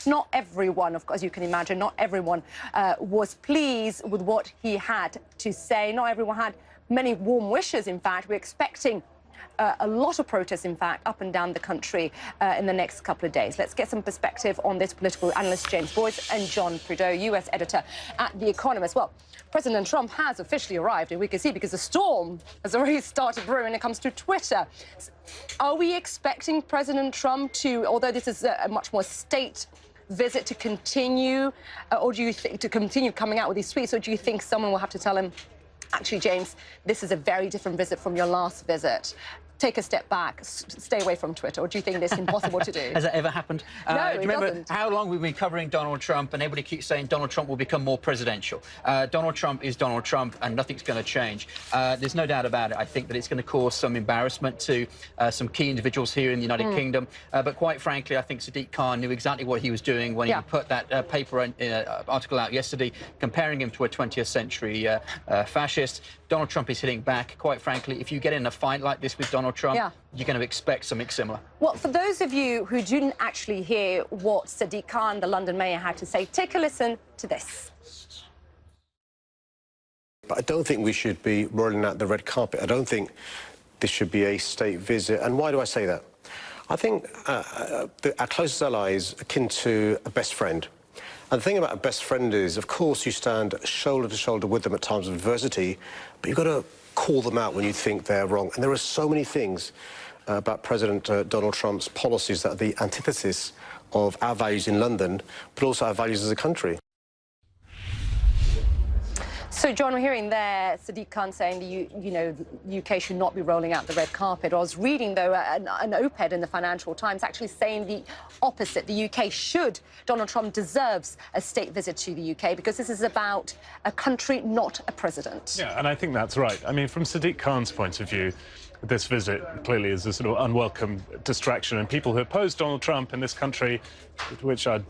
not everyone, of course, as you can imagine, not everyone was pleased with what he had to say. Not everyone had many warm wishes, in fact. We're expecting a lot of protests, in fact, up and down the country in the next couple of days. Let's get some perspective on this. Political analyst James Boyce and John Prideaux, US editor at The Economist. Well, President Trump has officially arrived, and we can see because the storm has already started brewing when it comes to Twitter. Are we expecting President Trump to, although this is a much more state visit, to continue, or do you think to continue coming out with these tweets, or do you think someone will have to tell him, actually, James, this is a very different visit from your last visit? Take a step back, stay away from Twitter, or do you think this is impossible to do? Has that ever happened? No, it remember doesn't. How long we've been covering Donald Trump, and everybody keeps saying Donald Trump will become more presidential. Donald Trump is Donald Trump, and nothing's going to change. There's no doubt about it. I think that it's going to cause some embarrassment to some key individuals here in the United Kingdom. But quite frankly, I think Sadiq Khan knew exactly what he was doing when he put that article out yesterday, comparing him to a 20th century fascist. Donald Trump is hitting back. Quite frankly, if you get in a fight like this with Donald Trump, you're going to expect something similar. Well, for those of you who didn't actually hear what Sadiq Khan, the London mayor, had to say, take a listen to this. But I don't think we should be rolling out the red carpet. I don't think this should be a state visit. And why do I say that? I think our closest ally is akin to a best friend. And the thing about a best friend is, of course, you stand shoulder to shoulder with them at times of adversity, but you've got to call them out when you think they're wrong. And there are so many things about President Donald Trump's policies that are the antithesis of our values in London, but also our values as a country. So, John, we're hearing there Sadiq Khan saying the UK should not be rolling out the red carpet. I was reading, though, an op-ed in the Financial Times actually saying the opposite. The UK should. Donald Trump deserves a state visit to the UK because this is about a country, not a president. Yeah, and I think that's right. I mean, from Sadiq Khan's point of view, this visit clearly is a sort of unwelcome distraction, and people who oppose Donald Trump in this country, which are,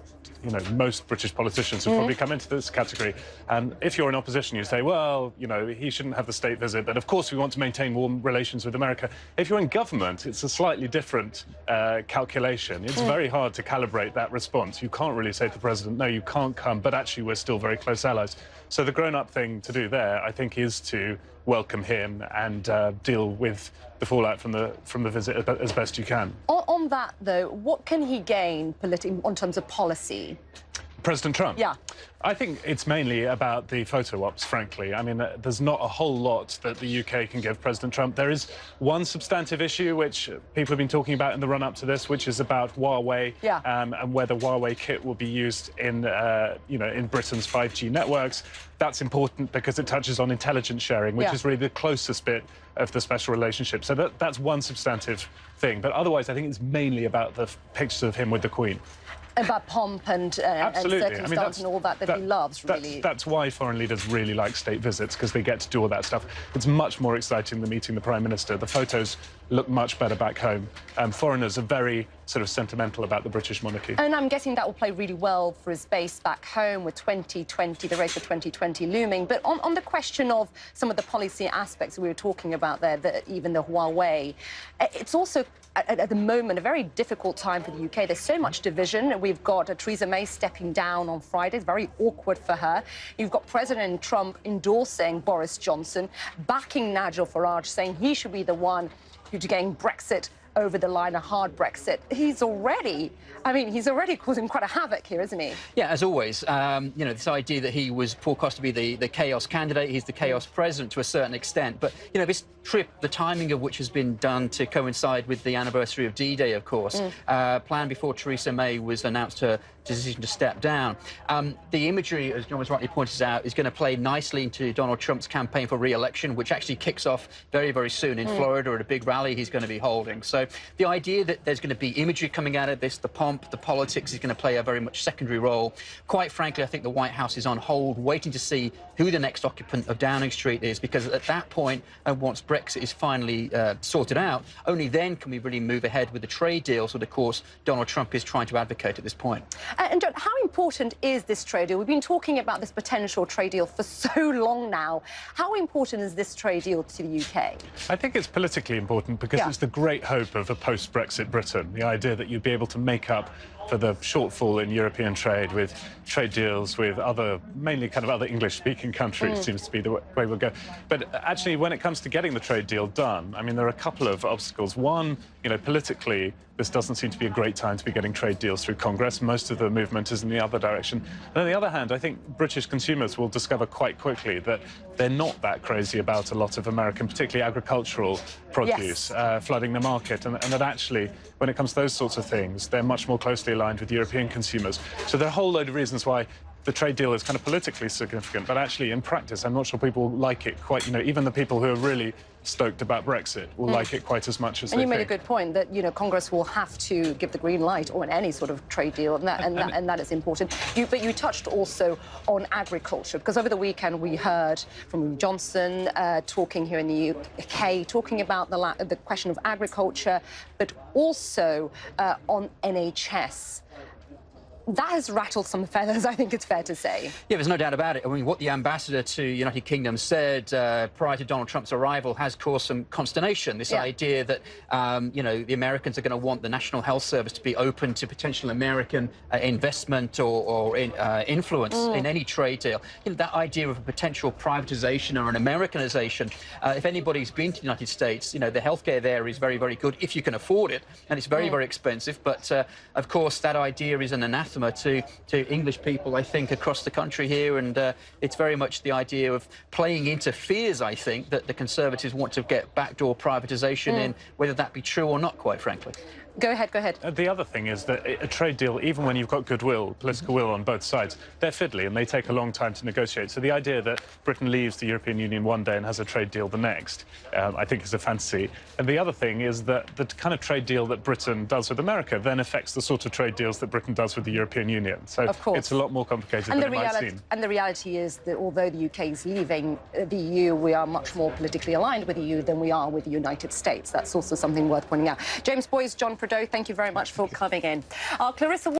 most British politicians would probably come into this category. And if you're in opposition, you say, well, he shouldn't have the state visit, but of course we want to maintain warm relations with America. If you're in government, it's a slightly different calculation. It's very hard to calibrate that response. You can't really say to the president, no, you can't come, but actually we're still very close allies. So the grown-up thing to do there, I think, is to welcome him and deal with the fallout from the visit as best you can. On that, though, what can he gain in terms of policy? President Trump? Yeah. I think it's mainly about the photo ops, frankly. I mean, there's not a whole lot that the UK can give President Trump. There is one substantive issue which people have been talking about in the run-up to this, which is about Huawei and whether Huawei kit will be used in, in Britain's 5G networks. That's important because it touches on intelligence sharing, which is really the closest bit of the special relationship. So that's one substantive thing. But otherwise, I think it's mainly about the pictures of him with the Queen. About pomp and circumstance and all that he loves, really. That's why foreign leaders really like state visits, because they get to do all that stuff. It's much more exciting than meeting the Prime Minister. The photos look much better back home. Foreigners are very sort of sentimental about the British monarchy. And I'm guessing that will play really well for his base back home with 2020, the race for 2020 looming. But on the question of some of the policy aspects we were talking about there, even the Huawei, it's also at the moment a very difficult time for the UK. There's so much division. We've got Theresa May stepping down on Friday. It's very awkward for her. You've got President Trump endorsing Boris Johnson, backing Nigel Farage, saying he should be the one who's getting Brexit over the line, a hard Brexit. He's already causing quite a havoc here, isn't he? Yeah, as always. This idea that he was forecast to be the chaos candidate, he's the chaos president to a certain extent. But, this trip, the timing of which has been done to coincide with the anniversary of D-Day, of course, planned before Theresa May was announced her decision to step down. The imagery, as John was rightly pointed out, is going to play nicely into Donald Trump's campaign for re-election, which actually kicks off very, very soon in Florida at a big rally he's going to be holding. So the idea that there's going to be imagery coming out of this, the pomp, the politics is going to play a very much secondary role. Quite frankly, I think the White House is on hold, waiting to see who the next occupant of Downing Street is, because at that point, and once Brexit is finally sorted out, only then can we really move ahead with the trade deals that, of course, Donald Trump is trying to advocate at this point. And John, how important is this trade deal? We've been talking about this potential trade deal for so long now. How important is this trade deal to the UK? I think it's politically important because it's the great hope of a post-Brexit Britain, the idea that you'd be able to make up for the shortfall in European trade with trade deals with mainly kind of other English-speaking countries seems to be the way we'll go. But actually, when it comes to getting the trade deal done, I mean, there are a couple of obstacles. One, politically, this doesn't seem to be a great time to be getting trade deals through Congress. Most of the movement is in the other direction. And on the other hand, I think British consumers will discover quite quickly that they're not that crazy about a lot of American, particularly agricultural produce, flooding the market, and that actually, when it comes to those sorts of things, they're much more closely aligned with European consumers. So there are a whole load of reasons why the trade deal is kind of politically significant, but actually in practice, I'm not sure people like it quite, even the people who are really stoked about Brexit will like it quite as much as they think. And you made a good point that, Congress will have to give the green light on any sort of trade deal, and that is important. But you touched also on agriculture, because over the weekend we heard from Johnson talking here in the UK, talking about the question of agriculture, but also on NHS. That has rattled some feathers, I think it's fair to say. Yeah, there's no doubt about it. I mean, what the ambassador to United Kingdom said prior to Donald Trump's arrival has caused some consternation. This idea that, the Americans are going to want the National Health Service to be open to potential American investment or influence in any trade deal. That idea of a potential privatization or an Americanization. If anybody's been to the United States, the healthcare there is very, very good if you can afford it, and it's very, very expensive. But of course, that idea is an anathema to English people, I think, across the country here, and it's very much the idea of playing into fears, I think, that the Conservatives want to get backdoor privatisation in, whether that be true or not, quite frankly. Go ahead, go ahead. The other thing is that a trade deal, even when you've got goodwill, political will on both sides, they're fiddly and they take a long time to negotiate. So the idea that Britain leaves the European Union one day and has a trade deal the next, I think is a fantasy. And the other thing is that the kind of trade deal that Britain does with America then affects the sort of trade deals that Britain does with the European Union. So it's a lot more complicated than it might seem. And the reality is that although the UK is leaving the EU, we are much more politically aligned with the EU than we are with the United States. That's also something worth pointing out. James Boyes, John Prideaux, thank you very much for coming in. Clarissa